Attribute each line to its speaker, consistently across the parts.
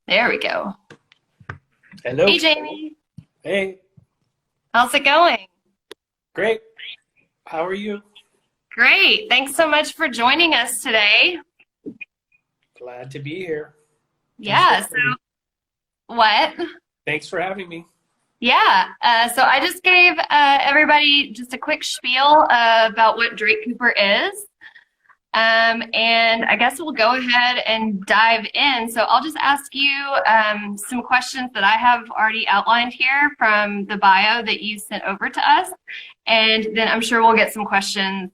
Speaker 1: There we go.
Speaker 2: Hello.
Speaker 1: Hey, Jamie.
Speaker 2: Hey,
Speaker 1: How's it going?
Speaker 2: great. How are you?
Speaker 1: Great. Thanks so much for joining us today.
Speaker 2: Glad to be here. Thanks for
Speaker 1: Yeah. So,
Speaker 2: having me.
Speaker 1: what?
Speaker 2: Thanks for having me.
Speaker 1: Yeah. So I just gave everybody just a quick spiel about what Drake Cooper is. And I guess we'll go ahead and dive in. So I'll just ask you some questions that I have already outlined here from the bio that you sent over to us. And then I'm sure we'll get some questions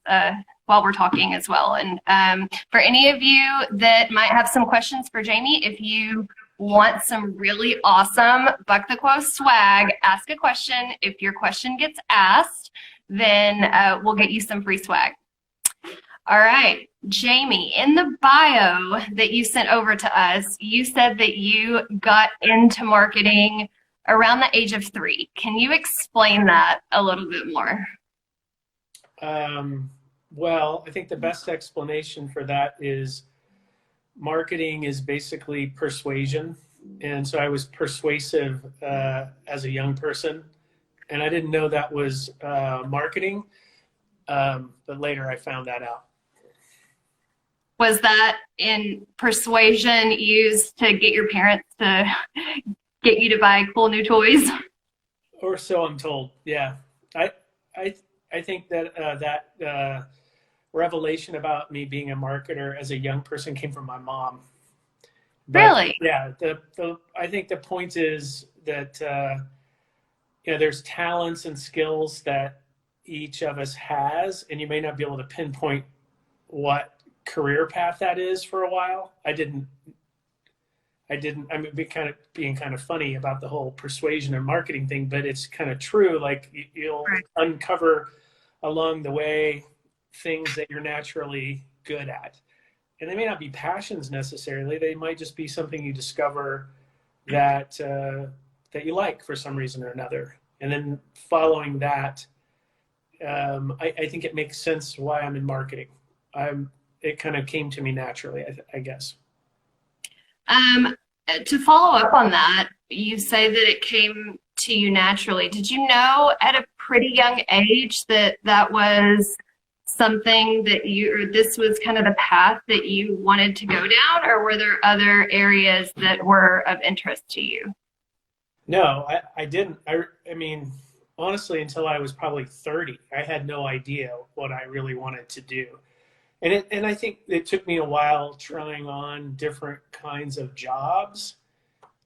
Speaker 1: while we're talking as well. And for any of you that might have some questions for Jamie, if you want some really awesome Buck the Quo swag, ask a question. If your question gets asked, then we'll get you some free swag. All right, Jamie, in the bio that you sent over to us, you said that you got into marketing around the age of 3. Can you explain that a little bit more?
Speaker 2: Well, I think the best explanation for that is marketing is basically persuasion. And so I was persuasive as a young person, and I didn't know that was marketing, but later I found that out.
Speaker 1: Was that in persuasion used to get your parents to get you to buy cool new toys?
Speaker 2: Or so I'm told. Yeah, I I I think that that revelation about me being a marketer as a young person came from my mom. But
Speaker 1: Really?
Speaker 2: yeah, the I think the point is that there's talents and skills that each of us has, and you may not be able to pinpoint what career path that is for a while. I didn't. I mean, being kind of funny about the whole persuasion and marketing thing, but it's kind of true. Like you'll
Speaker 1: Right.
Speaker 2: uncover along the way things that you're naturally good at, and they may not be passions necessarily. They might just be something you discover that that you like for some reason or another, and then following that, I think it makes sense why I'm in marketing. It kind of came to me naturally, I guess.
Speaker 1: Um, to follow up on that, you say that it came to you naturally. Did you know at a pretty young age that that was something that or this was kind of the path that you wanted to go down, or were there other areas that were of interest to you?
Speaker 2: No, I didn't. I mean, honestly, until I was probably 30, I had no idea what I really wanted to do. And I think it took me a while trying on different kinds of jobs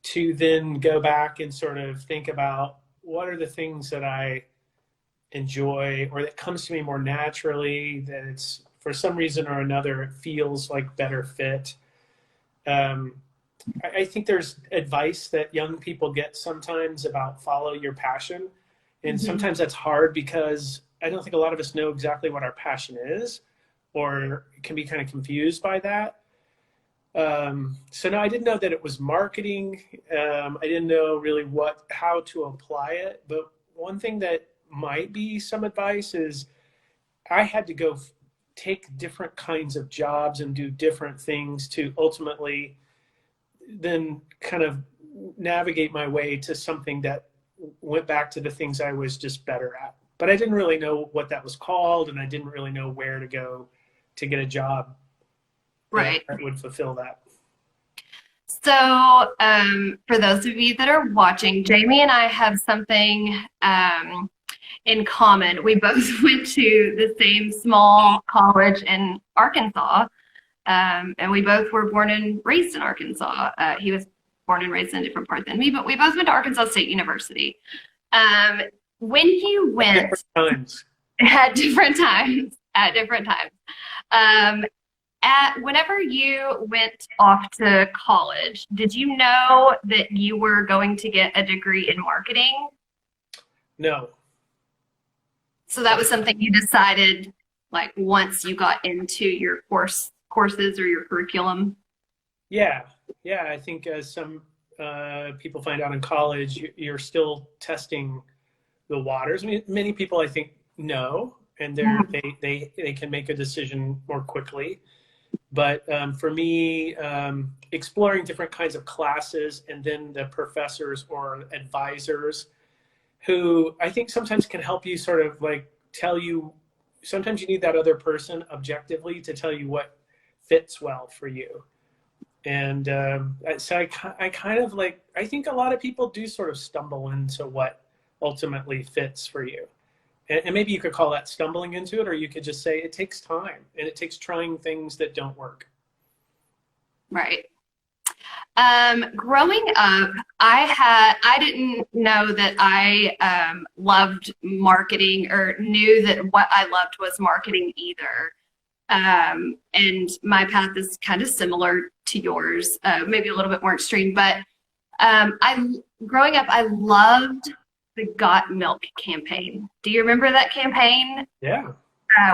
Speaker 2: to then go back and sort of think about what are the things that I enjoy or that comes to me more naturally, that it's for some reason or another, it feels like better fit. Um, I think there's advice that young people get sometimes about follow your passion. And
Speaker 1: Mhm.
Speaker 2: sometimes that's hard because I don't think a lot of us know exactly what our passion is or can be kind of confused by that. So no, I didn't know that it was marketing. I didn't know really how to apply it. But one thing that might be some advice is I had to go take different kinds of jobs and do different things to ultimately then kind of navigate my way to something that went back to the things I was just better at. But I didn't really know what that was called, and I didn't really know where to go to get a job
Speaker 1: Right.
Speaker 2: that would fulfill that.
Speaker 1: So, for those of you that are watching, Jamie and I have something in common. We both went to the same small college in Arkansas, and we both were born and raised in Arkansas. He was born and raised in a different part than me, but we both went to Arkansas State University. Um, when you
Speaker 2: Different
Speaker 1: went
Speaker 2: times.
Speaker 1: at different times, um, whenever you went off to college, did you know that you were going to get a degree in marketing?
Speaker 2: No.
Speaker 1: So that was something you decided like once you got into your courses or your curriculum.
Speaker 2: Yeah. Yeah. I think as some people find out in college, you're still testing the waters. I mean, many people I think know, and they can make a decision more quickly. But for me, exploring different kinds of classes and then the professors or advisors who I think sometimes can help you sort of like tell you, sometimes you need that other person objectively to tell you what fits well for you. And so I kind of like, I think a lot of people do sort of stumble into what ultimately fits for you. And maybe you could call that stumbling into it, or you could just say it takes time and it takes trying things that don't work.
Speaker 1: Right. Growing up, I didn't know that I loved marketing or knew that what I loved was marketing either. And my path is kind of similar to yours, maybe a little bit more extreme, but growing up, I loved the Got Milk campaign. Do you remember that campaign?
Speaker 2: Yeah.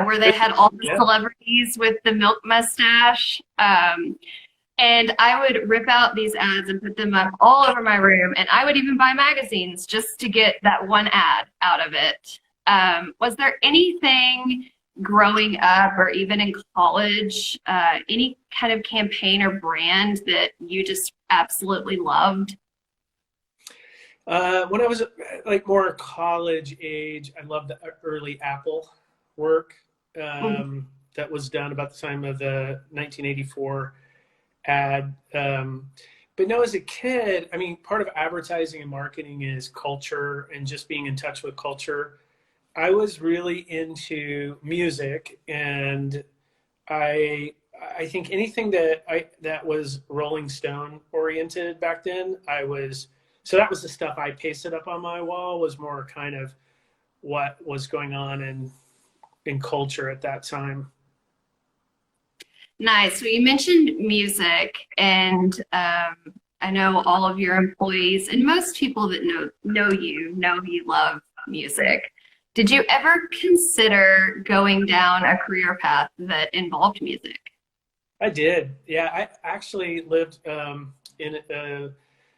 Speaker 1: Where they had all the
Speaker 2: Yeah.
Speaker 1: celebrities with the milk mustache. And I would rip out these ads and put them up all over my room. And I would even buy magazines just to get that one ad out of it. Was there anything growing up or even in college, any kind of campaign or brand that you just absolutely loved?
Speaker 2: When I was like more college age, I loved the early Apple work that was done about the time of the 1984 ad. But no, as a kid, I mean, part of advertising and marketing is culture and just being in touch with culture. I was really into music, and I think anything that was Rolling Stone oriented back then, so that was the stuff I pasted up on my wall, was more kind of what was going on in culture at that time.
Speaker 1: Nice. So you mentioned music, and I know all of your employees and most people that know you love music. Did you ever consider going down a career path that involved music?
Speaker 2: I did. Yeah, I actually lived in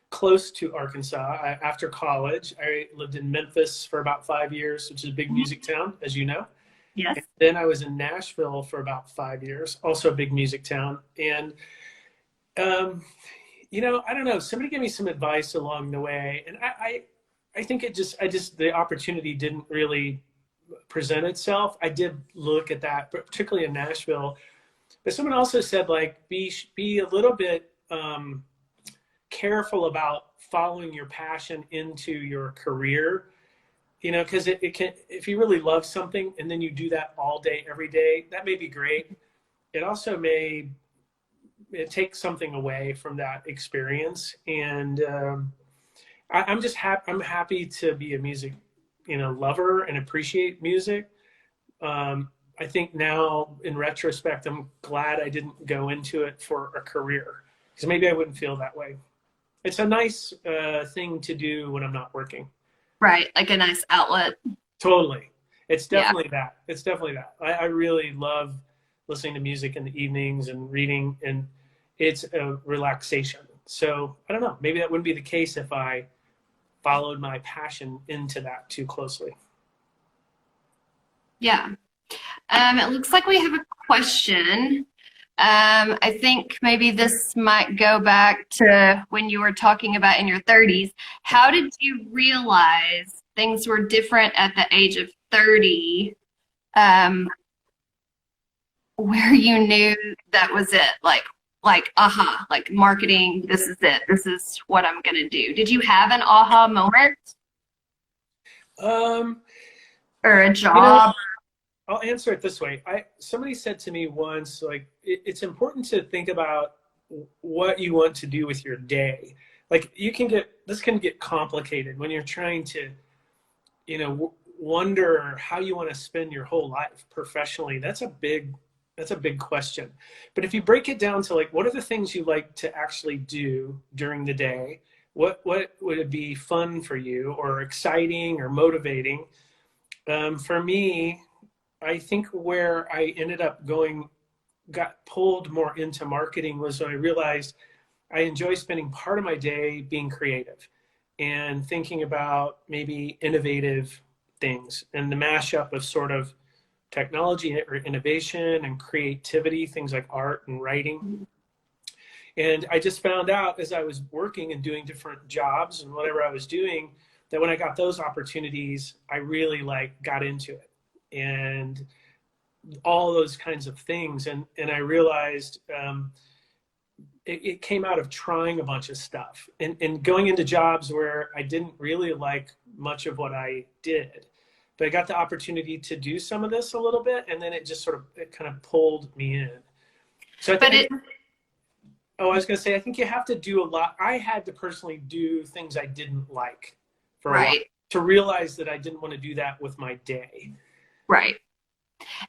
Speaker 2: close to Arkansas. After college, I lived in Memphis for about 5 years, which is a big music town, as you know.
Speaker 1: Yes.
Speaker 2: And then I was in Nashville for about 5 years, also a big music town. And, I don't know, somebody gave me some advice along the way. And I think the opportunity didn't really present itself. I did look at that, but particularly in Nashville. But someone also said, like, be a little bit careful about following your passion into your career, because it can, if you really love something and then you do that all day, every day, that may be great. It also may take something away from that experience. And I'm just happy. I'm happy to be a music, lover and appreciate music. I think now, in retrospect, I'm glad I didn't go into it for a career, because maybe I wouldn't feel that way. It's a nice thing to do when I'm not working.
Speaker 1: Right, like a nice outlet.
Speaker 2: Totally. It's
Speaker 1: Yeah.
Speaker 2: definitely that. It's definitely that. I really love listening to music in the evenings and reading, and it's a relaxation. So I don't know, maybe that wouldn't be the case if I followed my passion into that too closely.
Speaker 1: Yeah. It looks like we have a question. I think maybe this might go back to when you were talking about in your 30s. How did you realize things were different at the age of 30, where you knew that was it? Like, aha, like marketing, this is it. This is what I'm going to do. Did you have an aha moment
Speaker 2: Um,
Speaker 1: or a
Speaker 2: you know,
Speaker 1: job?
Speaker 2: I'll answer it this way. Somebody said to me once, like, it's important to think about what you want to do with your day. Like, this can get complicated when you're trying to, wonder how you want to spend your whole life professionally. That's a big question. But if you break it down to, like, what are the things you like to actually do during the day? What would it be fun for you, or exciting, or motivating? For me, I think where I ended up got pulled more into marketing was when I realized I enjoy spending part of my day being creative and thinking about maybe innovative things, and the mashup of sort of technology or innovation and creativity, things like art and writing. And I just found out as I was working and doing different jobs and whatever I was doing, that when I got those opportunities, I really like got into it and all those kinds of things. And I realized it came out of trying a bunch of stuff and going into jobs where I didn't really like much of what I did. But I got the opportunity to do some of this a little bit, and then it just sort of, it kind of pulled me in. So I think, I was going to say, I think you have to do a lot. I had to personally do things I didn't like for a while to realize that I didn't want to do that with my day.
Speaker 1: Right.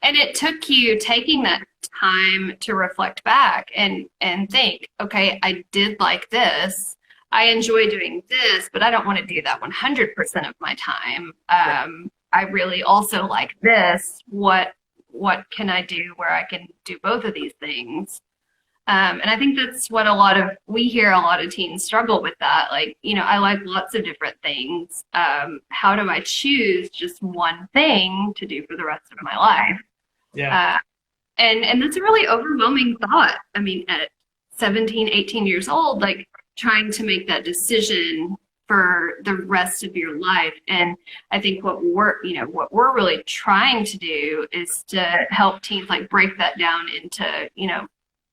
Speaker 1: And it took you taking that time to reflect back and think, okay, I did like this. I enjoy doing this, but I don't want to do that 100% of my time. I really also like this. What can I do where I can do both of these things? And I think that's what we hear a lot of teens struggle with that. Like, you know, I like lots of different things. How do I choose just one thing to do for the rest of my life?
Speaker 2: Yeah.
Speaker 1: And that's a really overwhelming thought. I mean, at 17, 18 years old, like trying to make that decision for the rest of your life. And I think what we're really trying to do is to help teens like break that down into, you know,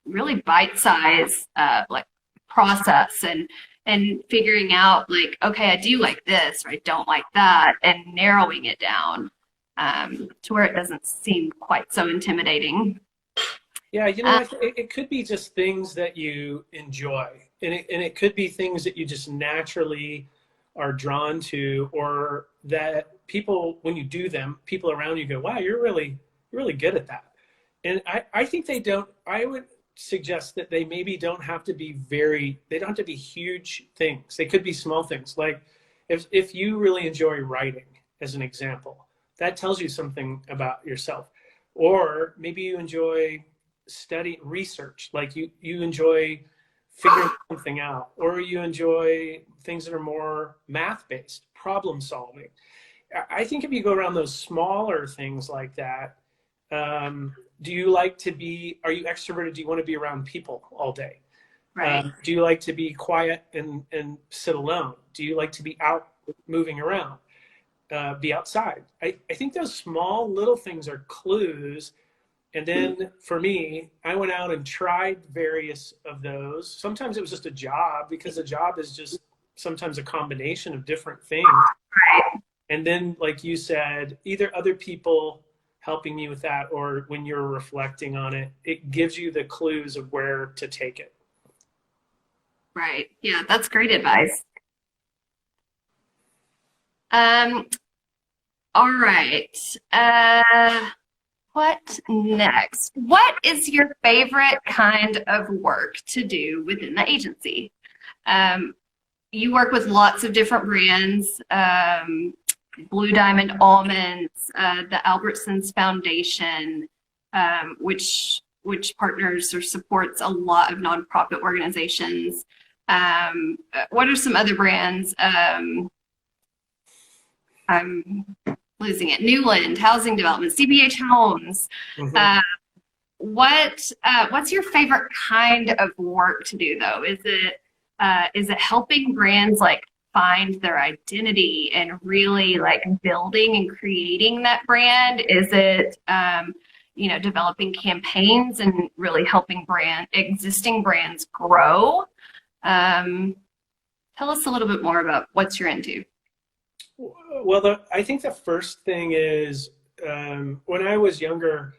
Speaker 1: really bite-sized like process and figuring out like, okay, I do like this or I don't like that, and narrowing it down to where it doesn't seem quite so intimidating.
Speaker 2: Yeah, you know, it could be just things that you enjoy, and it could be things that you just naturally are drawn to, or that people, when you do them, people around you go, wow, you're really good at that. And I think I would suggest that they maybe don't have to be they don't have to be huge things. They could be small things. Like if you really enjoy writing, as an example, that tells you something about yourself. Or maybe you enjoy research, like you enjoy figuring something out, or you enjoy things that are more math-based, problem solving. I think if you go around those smaller things like that, are you extroverted? Do you want to be around people all day?
Speaker 1: Right.
Speaker 2: Do you like to be quiet and sit alone? Do you like to be out moving around, be outside? I think those small little things are clues. And then for me, I went out and tried various of those. Sometimes it was just a job, because a job is just sometimes a combination of different things.
Speaker 1: Right.
Speaker 2: And then, like you said, either other people helping you with that, or when you're reflecting on it, it gives you the clues of where to take it.
Speaker 1: Right. Yeah, that's great advice. All right. What next? What is your favorite kind of work to do within the agency? You work with lots of different brands, Blue Diamond Almonds, the Albertsons Foundation, which partners or supports a lot of nonprofit organizations. What are some other brands? I'm losing it. Newland Housing Development, CBH Homes.
Speaker 2: Mm-hmm.
Speaker 1: What's your favorite kind of work to do though? Is it helping brands like find their identity and really like building and creating that brand? Is it developing campaigns and really helping existing brands grow? Tell us a little bit more about what you're into.
Speaker 2: Well, I think the first thing is, when I was younger,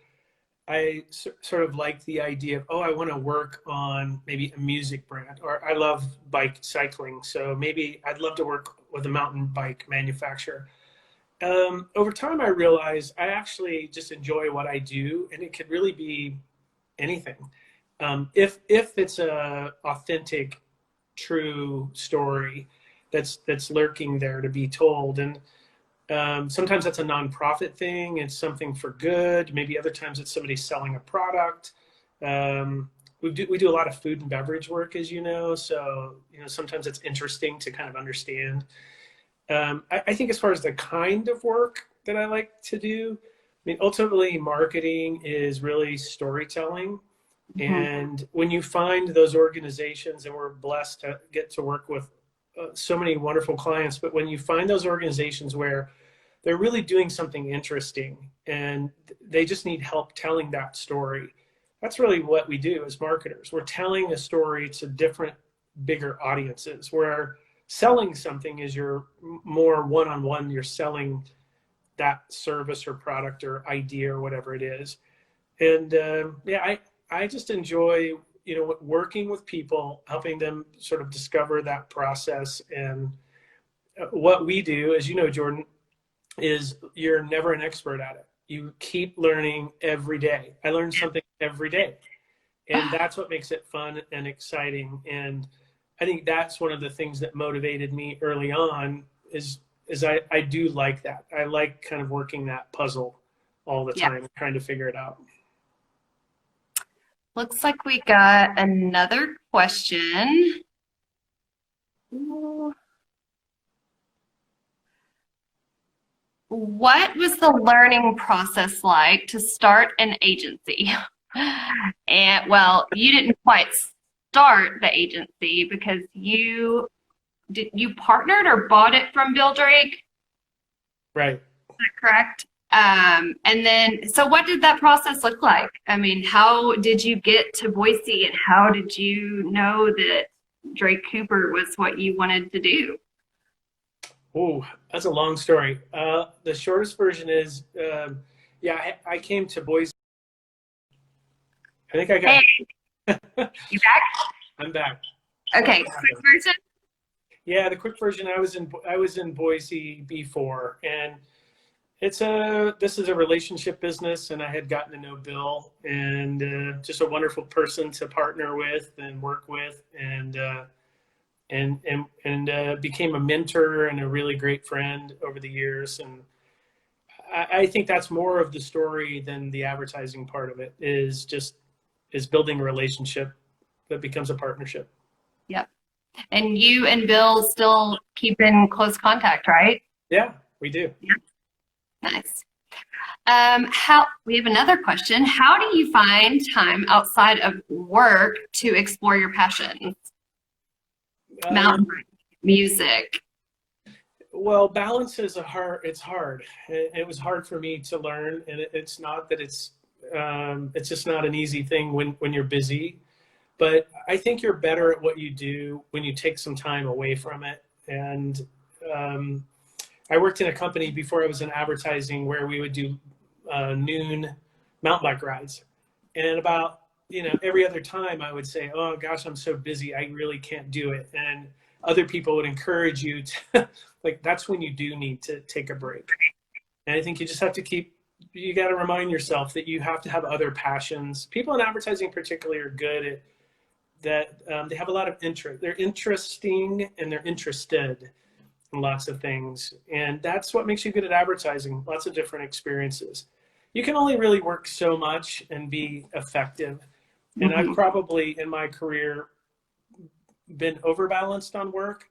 Speaker 2: I sort of liked the idea of, I want to work on maybe a music brand, or I love bike cycling, so maybe I'd love to work with a mountain bike manufacturer. Over time, I realized I actually just enjoy what I do, and it could really be anything. If it's a authentic, true story that's lurking there to be told. And sometimes that's a nonprofit thing. It's something for good. Maybe other times it's somebody selling a product. We do a lot of food and beverage work, as you know. So, sometimes it's interesting to kind of understand. I think as far as the kind of work that I like to do, mean, ultimately, marketing is really storytelling.
Speaker 1: Mhm.
Speaker 2: And when you find those organizations, and we're blessed to get to work with so many wonderful clients, but when you find those organizations where they're really doing something interesting and they just need help telling that story, that's really what we do as marketers. We're telling a story to different, bigger audiences, where selling something is your more one-on-one, you're selling that service or product or idea or whatever it is. And yeah, I just enjoy, working with people, helping them sort of discover that process. And what we do, as you know, Jordon, is you're never an expert at it. You keep learning every day. I learn something every day, and that's what makes it fun and exciting. And I think that's one of the things that motivated me early on is I do like that. I like kind of working that puzzle all the
Speaker 1: Yeah.
Speaker 2: time, trying to figure it out.
Speaker 1: Looks like we got another question. Ooh. What was the learning process like to start an agency? And well, you didn't quite start the agency because you partnered or bought it from Bill Drake, is
Speaker 2: Right.
Speaker 1: that correct? And then, so what did that process look like? I mean, how did you get to Boise and how did you know that Drake Cooper was what you wanted to do?
Speaker 2: Oh, that's a long story. The shortest version is, yeah, I came to Boise. I think I
Speaker 1: Hey,
Speaker 2: got.
Speaker 1: you back?
Speaker 2: I'm back.
Speaker 1: Okay, quick version.
Speaker 2: Yeah, the quick version. I was in Boise before, and this is a relationship business, and I had gotten to know Bill, and just a wonderful person to partner with and work with, and became a mentor and a really great friend over the years. And I think that's more of the story than the advertising part of it. Is building a relationship that becomes a partnership.
Speaker 1: Yep. And you and Bill still keep in close contact, right?
Speaker 2: Yeah, we do.
Speaker 1: Yep. Nice. How we have another question. How do you find time outside of work to explore your passions?
Speaker 2: Um,
Speaker 1: Mountain bike, music.
Speaker 2: well, balance is it's hard. It was hard for me to learn, and it's not that it's just not an easy thing when you're busy. But I think you're better at what you do when you take some time away from it. And um, I worked in a company before I was in advertising where we would do noon mountain bike rides. And about, every other time I would say, oh gosh, I'm so busy. I really can't do it. And other people would encourage you to, like, that's when you do need to take a break. And I think you just have to you got to remind yourself that you have to have other passions. People in advertising particularly are good at that. They have a lot of interest. They're interesting and they're interested in lots of things. And that's what makes you good at advertising, lots of different experiences. You can only really work so much and be effective. And I've
Speaker 1: Mhm.
Speaker 2: probably in my career been overbalanced on work.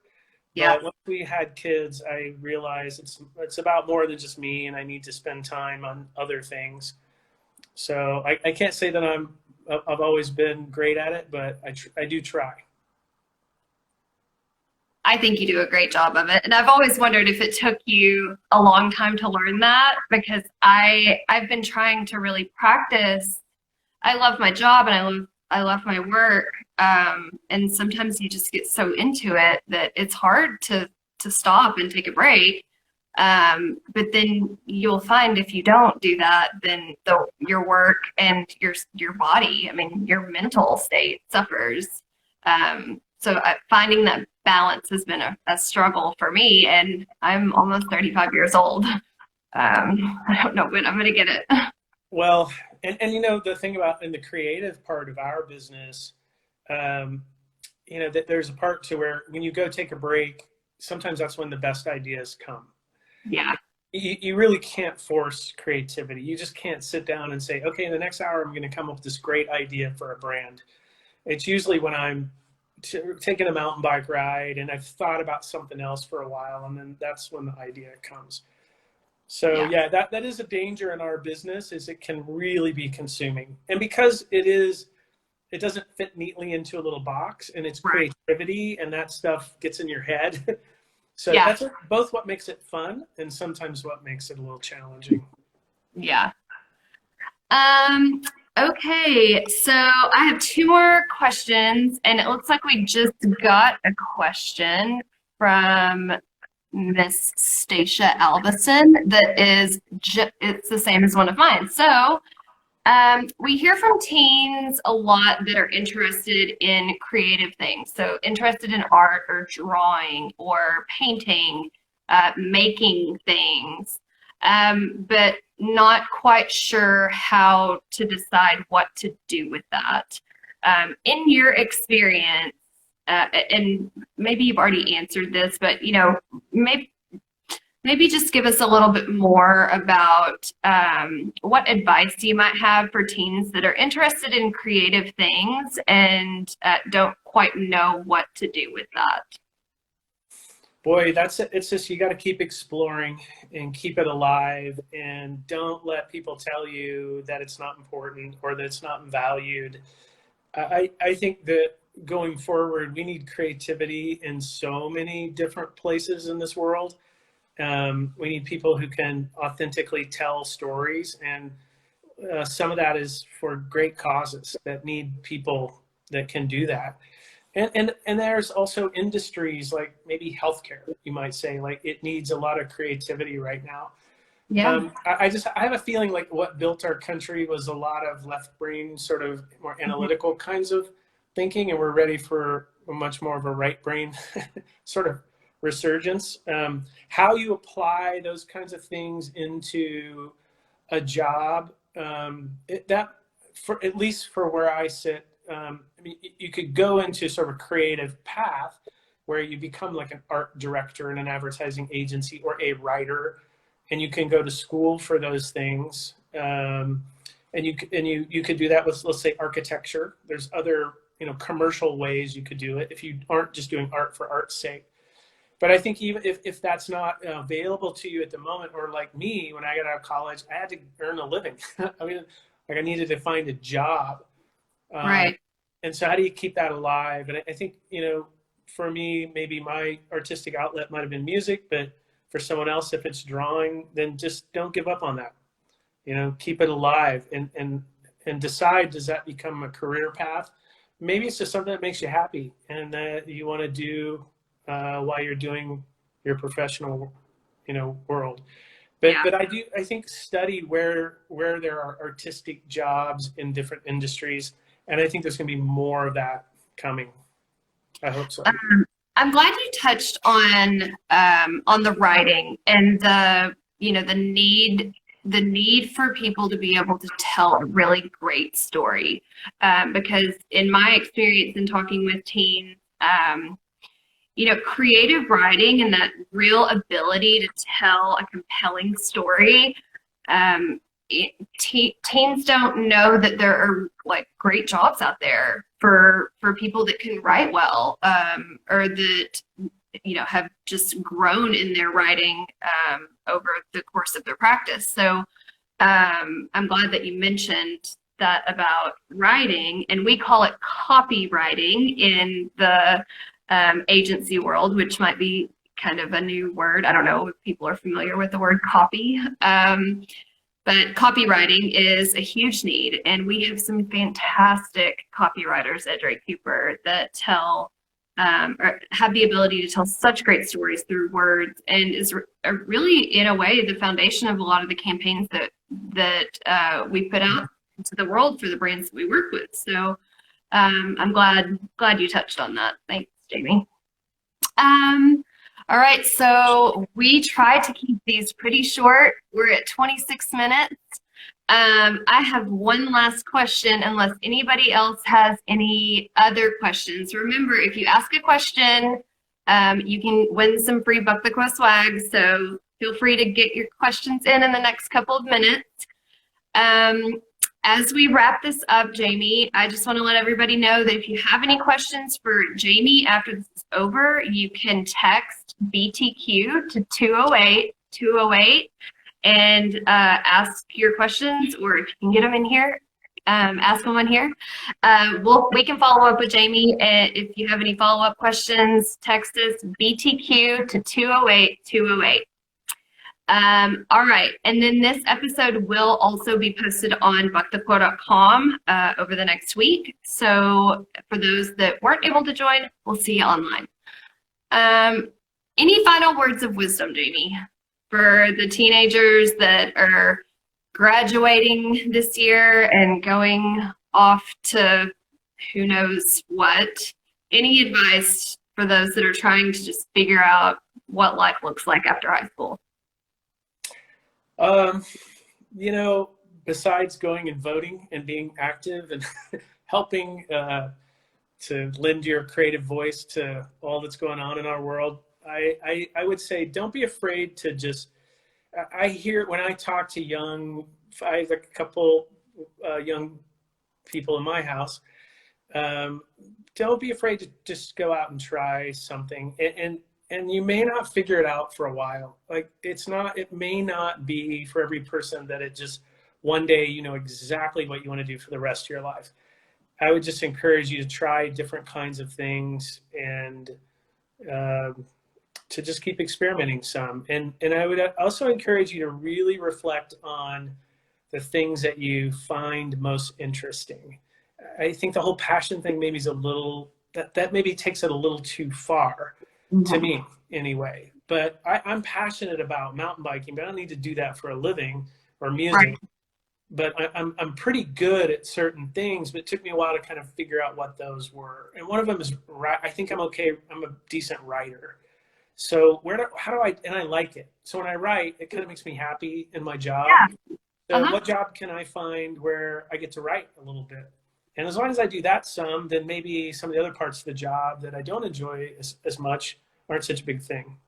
Speaker 1: Yeah.
Speaker 2: But once we had kids, I realized it's about more than just me, and I need to spend time on other things. So I can't say that I've always been great at it, but I do try.
Speaker 1: I think you do a great job of it. And I've always wondered if it took you a long time to learn that because I've been trying to really practice. I love my job and I love my work. And sometimes you just get so into it that it's hard to stop and take a break. But then you'll find if you don't do that, then your work and your body, I mean, your mental state suffers. So finding that balance has been a struggle for me, and I'm almost 35 years old. I don't know when I'm going to get it.
Speaker 2: Well, and the thing about in the creative part of our business, um, that there's a part to where when you go take a break, sometimes that's when the best ideas come.
Speaker 1: Yeah.
Speaker 2: You really can't force creativity. You just can't sit down and say, okay, in the next hour, I'm going to come up with this great idea for a brand. It's usually when I'm taking a mountain bike ride and I've thought about something else for a while, and then that's when the idea comes. So
Speaker 1: Yeah.
Speaker 2: yeah, that is a danger in our business, is it can really be consuming. And because it doesn't fit neatly into a little box, and it's
Speaker 1: Right.
Speaker 2: creativity and that stuff gets in your head. So
Speaker 1: Yeah.
Speaker 2: that's both what makes it fun and sometimes what makes it a little challenging.
Speaker 1: Yeah. Um, okay, so I have two more questions, and it looks like we just got a question from Miss Stacia Albison that is it's the same as one of mine. So, we hear from teens a lot that are interested in creative things. So interested in art or drawing or painting, making things, but not quite sure how to decide what to do with that. In your experience, and maybe you've already answered this, but maybe just give us a little bit more about what advice you might have for teens that are interested in creative things and don't quite know what to do with that.
Speaker 2: Boy, that's it. It's just, you got to keep exploring and keep it alive, and don't let people tell you that it's not important or that it's not valued. I think that going forward, we need creativity in so many different places in this world. We need people who can authentically tell stories, and some of that is for great causes that need people that can do that. And there's also industries like maybe healthcare, you might say, like it needs a lot of creativity right now.
Speaker 1: Yeah.
Speaker 2: I have a feeling like what built our country was a lot of left brain, sort of more
Speaker 1: Mhm.
Speaker 2: analytical kinds of thinking, and we're ready for much more of a right brain sort of resurgence. How you apply those kinds of things into a job, that, for at least for where I sit, I mean, you could go into sort of a creative path where you become like an art director in an advertising agency or a writer, and you can go to school for those things. And you could do that with, let's say, architecture. There's other, commercial ways you could do it if you aren't just doing art for art's sake. But I think even if that's not available to you at the moment, or like me, when I got out of college, I had to earn a living. I mean, like I needed to find a job. Um,
Speaker 1: Right.
Speaker 2: and so how do you keep that alive? And I think, for me, maybe my artistic outlet might have been music, but for someone else, if it's drawing, then just don't give up on that. Keep it alive, and decide, does that become a career path? Maybe it's just something that makes you happy and that you want to do while you're doing your professional, world. But
Speaker 1: Yeah.
Speaker 2: I think study where there are artistic jobs in different industries, and I think there's going to be more of that coming. I hope so.
Speaker 1: I'm glad you touched on the writing and the need for people to be able to tell a really great story, because in my experience in talking with teens, creative writing and that real ability to tell a compelling story, um, teens don't know that there are like great jobs out there for people that can write well, or that have just grown in their writing over the course of their practice. So I'm glad that you mentioned that about writing, and we call it copywriting in the agency world, which might be kind of a new word. I don't know if people are familiar with the word copy. But copywriting is a huge need, and we have some fantastic copywriters at Drake Cooper that tell or have the ability to tell such great stories through words, and is really, in a way, the foundation of a lot of the campaigns that we put out into the world for the brands that we work with. So I'm glad you touched on that. Thanks, Jamie. All right, so we try to keep these pretty short. We're at 26 minutes. I have one last question, unless anybody else has any other questions. Remember, if you ask a question, you can win some free Buck the Quest swag, so feel free to get your questions in the next couple of minutes. As we wrap this up, Jamie, I just want to let everybody know that if you have any questions for Jamie after this is over, you can text BTQ to 208-208, and ask your questions, or if you can get them in here, ask them in here. We can follow up with Jamie. If you have any follow-up questions, text us BTQ to 208-208. All right, and then this episode will also be posted on buckthequote.com over the next week. So for those that weren't able to join, we'll see you online. Any final words of wisdom, Jamie, for the teenagers that are graduating this year and going off to who knows what? Any advice for those that are trying to just figure out what life looks like after high school?
Speaker 2: You know, besides going and voting and being active and helping to lend your creative voice to all that's going on in our world, I would say don't be afraid to just, I hear when I talk to I have a couple young people in my house, don't be afraid to just go out and try something. And you may not figure it out for a while. Like it may not be for every person that it just one day you know exactly what you want to do for the rest of your life. I would just encourage you to try different kinds of things and to just keep experimenting some. And I would also encourage you to really reflect on the things that you find most interesting. I think the whole passion thing maybe is that maybe takes it a little too far. To me, anyway. But I'm passionate about mountain biking, but I don't need to do that for a living or music. Right. But I'm pretty good at certain things, but it took me a while to kind of figure out what those were. And one of them is, I think I'm okay. I'm a decent writer. So I like it. So when I write, it kind of makes me happy in my job. Yeah. So what job can I find where I get to write a little bit? And as long as I do that then maybe some of the other parts of the job that I don't enjoy as much aren't such a big thing.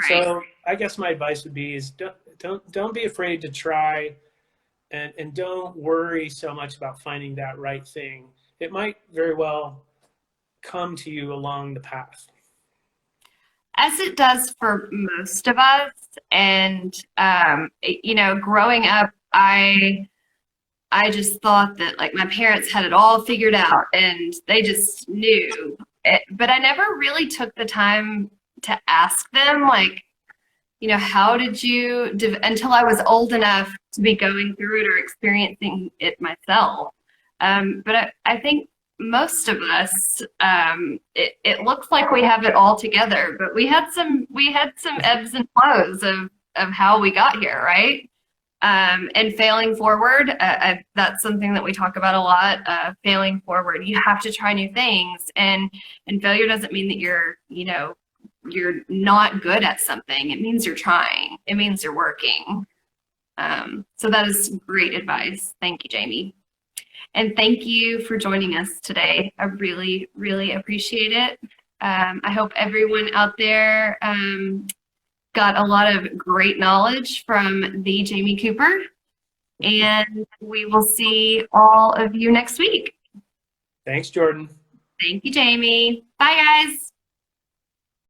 Speaker 2: Right. So I guess my advice would be is don't be afraid to try, and don't worry so much about finding that right thing. It might very well come to you along the path.
Speaker 1: As it does for most of us. And, you know, growing up, I just thought that like my parents had it all figured out and they just knew it, but I never really took the time to ask them, like, you know, how did you, until I was old enough to be going through it or experiencing it myself. But I think most of us, it looks like we have it all together, but we had some ebbs and flows of how we got here, right? And failing forward, that's something that we talk about a lot, failing forward. You have to try new things, and failure doesn't mean that you're not good at something. It means you're trying. It means you're working. So that is great advice. Thank you, Jamie. And thank you for joining us today. I really, really appreciate it. I hope everyone out there got a lot of great knowledge from the Jamie Cooper, and we will see all of you next week.
Speaker 2: Thanks, Jordan.
Speaker 1: Thank you, Jamie. Bye, guys.